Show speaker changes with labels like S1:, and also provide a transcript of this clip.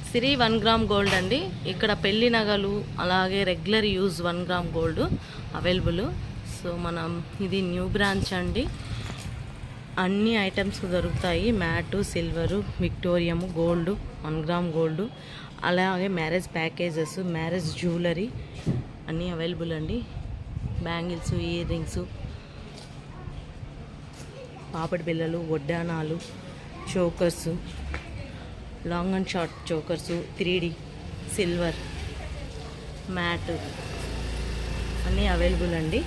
S1: సిరి 1 gram gold అండి. ఇక్కడ పెళ్లి నగలు అలాగే regular use 1 gram gold available. So మనం ఇది న్యూ బ్రాంచ్ అండి. అన్ని ఐటమ్స్ దొరుకుతాయి. మ్యాటు, సిల్వరు, విక్టోరియం గోల్డ్, 1 గ్రామ్ గోల్డ్, అలాగే మ్యారేజ్ ప్యాకేజెస్, మ్యారేజ్ జ్యువెలరీ అన్నీ అవైలబుల్ అండి. బ్యాంగిల్స్, ఇయర్ రింగ్స్, పాపడి బిళ్ళలు, వడ్డానాలు, chokers, long and short chokers, 3D, silver, matte అన్నీ అవైలబుల్ అండి.